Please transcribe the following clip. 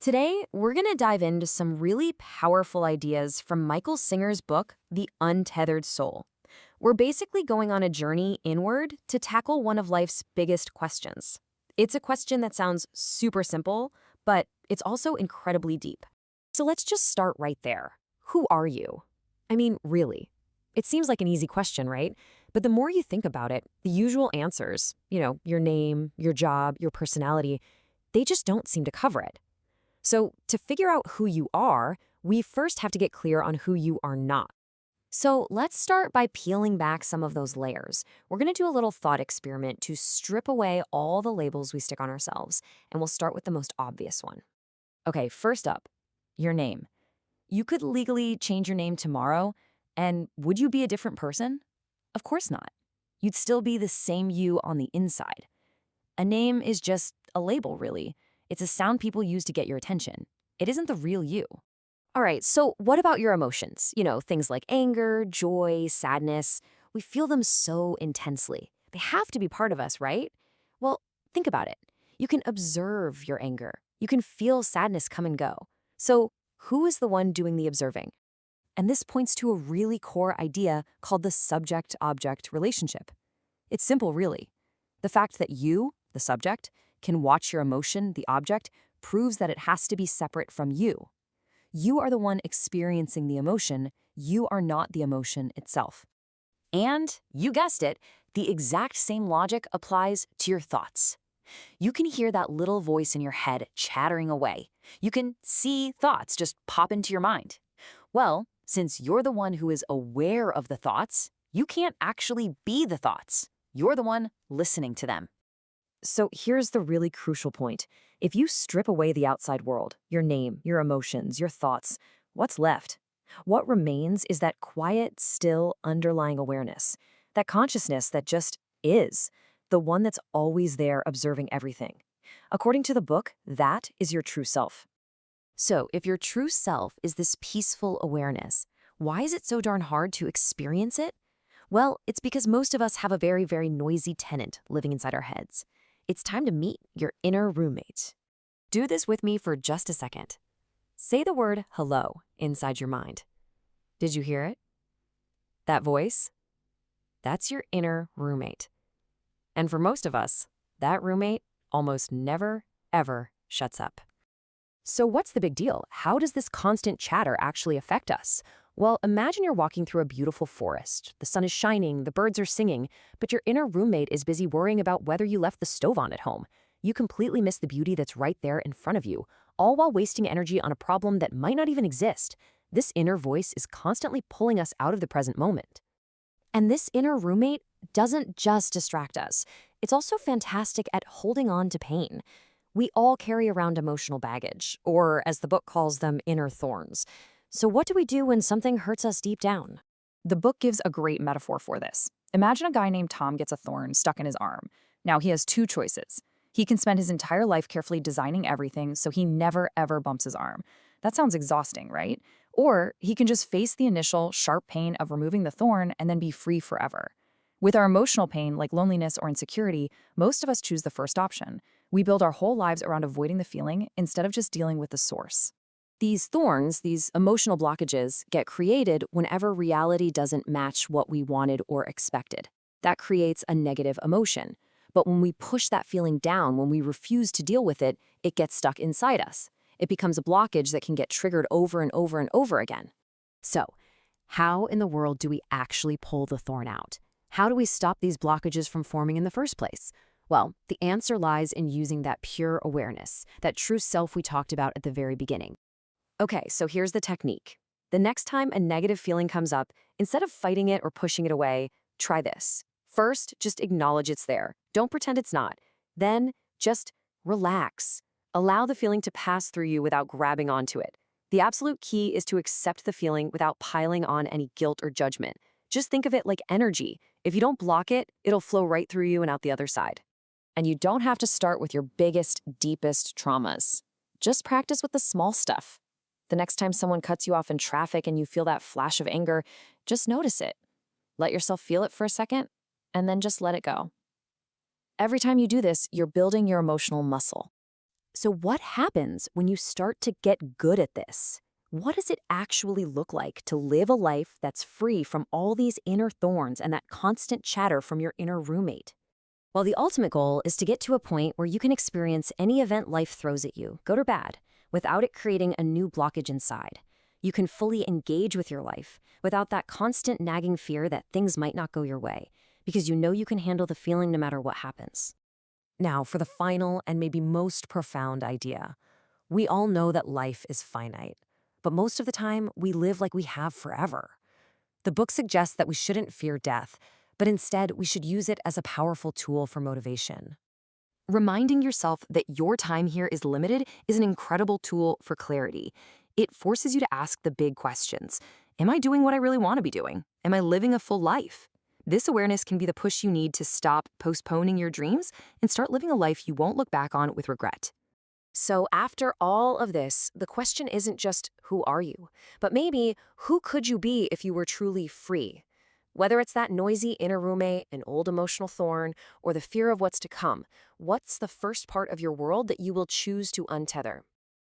Today, we're going to dive into some really powerful ideas from Michael Singer's book, The Untethered Soul. We're basically going on a journey inward to tackle one of life's biggest questions. It's a question that sounds super simple, but it's also incredibly deep. So let's just start right there. Who are you? I mean, really. It seems like an easy question, right? But the more you think about it, the usual answers, your name, your job, your personality, they just don't seem to cover it. So to figure out who you are, we first have to get clear on who you are not. So let's start by peeling back some of those layers. We're going to do a little thought experiment to strip away all the labels we stick on ourselves, and we'll start with the most obvious one. Okay, first up, your name. You could legally change your name tomorrow, and would you be a different person? Of course not. You'd still be the same you on the inside. A name is just a label, really. It's a sound people use to get your attention. It isn't the real you. All right, so what about your emotions? Things like anger, joy, sadness. We feel them so intensely. They have to be part of us, right? Well, think about it. You can observe your anger. You can feel sadness come and go. So who is the one doing the observing? And this points to a really core idea called the subject-object relationship. It's simple, really. The fact that you, the subject, can watch your emotion, the object, proves that it has to be separate from you. You are the one experiencing the emotion. You are not the emotion itself. And, you guessed it, the exact same logic applies to your thoughts. You can hear that little voice in your head chattering away. You can see thoughts just pop into your mind. Well, since you're the one who is aware of the thoughts, you can't actually be the thoughts. You're the one listening to them. So here's the really crucial point. If you strip away the outside world, your name, your emotions, your thoughts, what's left? What remains is that quiet, still, underlying awareness, that consciousness that just is, the one that's always there observing everything. According to the book, that is your true self. So if your true self is this peaceful awareness, why is it so darn hard to experience it? Well, it's because most of us have a very, very noisy tenant living inside our heads. It's time to meet your inner roommate. Do this with me for just a second. Say the word hello inside your mind. Did you hear it? That voice? That's your inner roommate. And for most of us, that roommate almost never, ever shuts up. So what's the big deal? How does this constant chatter actually affect us? Well, imagine you're walking through a beautiful forest. The sun is shining, the birds are singing, but your inner roommate is busy worrying about whether you left the stove on at home. You completely miss the beauty that's right there in front of you, all while wasting energy on a problem that might not even exist. This inner voice is constantly pulling us out of the present moment. And this inner roommate doesn't just distract us. It's also fantastic at holding on to pain. We all carry around emotional baggage, or as the book calls them, inner thorns. So what do we do when something hurts us deep down? The book gives a great metaphor for this. Imagine a guy named Tom gets a thorn stuck in his arm. Now he has two choices. He can spend his entire life carefully designing everything so he never ever bumps his arm. That sounds exhausting, right? Or he can just face the initial sharp pain of removing the thorn and then be free forever. With our emotional pain, like loneliness or insecurity, most of us choose the first option. We build our whole lives around avoiding the feeling instead of just dealing with the source. These thorns, these emotional blockages, get created whenever reality doesn't match what we wanted or expected. That creates a negative emotion. But when we push that feeling down, when we refuse to deal with it, it gets stuck inside us. It becomes a blockage that can get triggered over and over and over again. So, how in the world do we actually pull the thorn out? How do we stop these blockages from forming in the first place? Well, the answer lies in using that pure awareness, that true self we talked about at the very beginning. Okay, so here's the technique. The next time a negative feeling comes up, instead of fighting it or pushing it away, try this. First, just acknowledge it's there. Don't pretend it's not. Then, just relax. Allow the feeling to pass through you without grabbing onto it. The absolute key is to accept the feeling without piling on any guilt or judgment. Just think of it like energy. If you don't block it, it'll flow right through you and out the other side. And you don't have to start with your biggest, deepest traumas. Just practice with the small stuff. The next time someone cuts you off in traffic and you feel that flash of anger, just notice it. Let yourself feel it for a second, and then just let it go. Every time you do this, you're building your emotional muscle. So what happens when you start to get good at this? What does it actually look like to live a life that's free from all these inner thorns and that constant chatter from your inner roommate? Well, the ultimate goal is to get to a point where you can experience any event life throws at you, good or bad, without it creating a new blockage inside. You can fully engage with your life without that constant nagging fear that things might not go your way, because you know you can handle the feeling no matter what happens. Now, for the final and maybe most profound idea. We all know that life is finite, but most of the time we live like we have forever. The book suggests that we shouldn't fear death, but instead we should use it as a powerful tool for motivation. Reminding yourself that your time here is limited is an incredible tool for clarity. It forces you to ask the big questions. Am I doing what I really want to be doing? Am I living a full life? This awareness can be the push you need to stop postponing your dreams and start living a life you won't look back on with regret. So after all of this, the question isn't just who are you, but maybe who could you be if you were truly free? Whether it's that noisy inner roommate, an old emotional thorn, or the fear of what's to come, what's the first part of your world that you will choose to untether?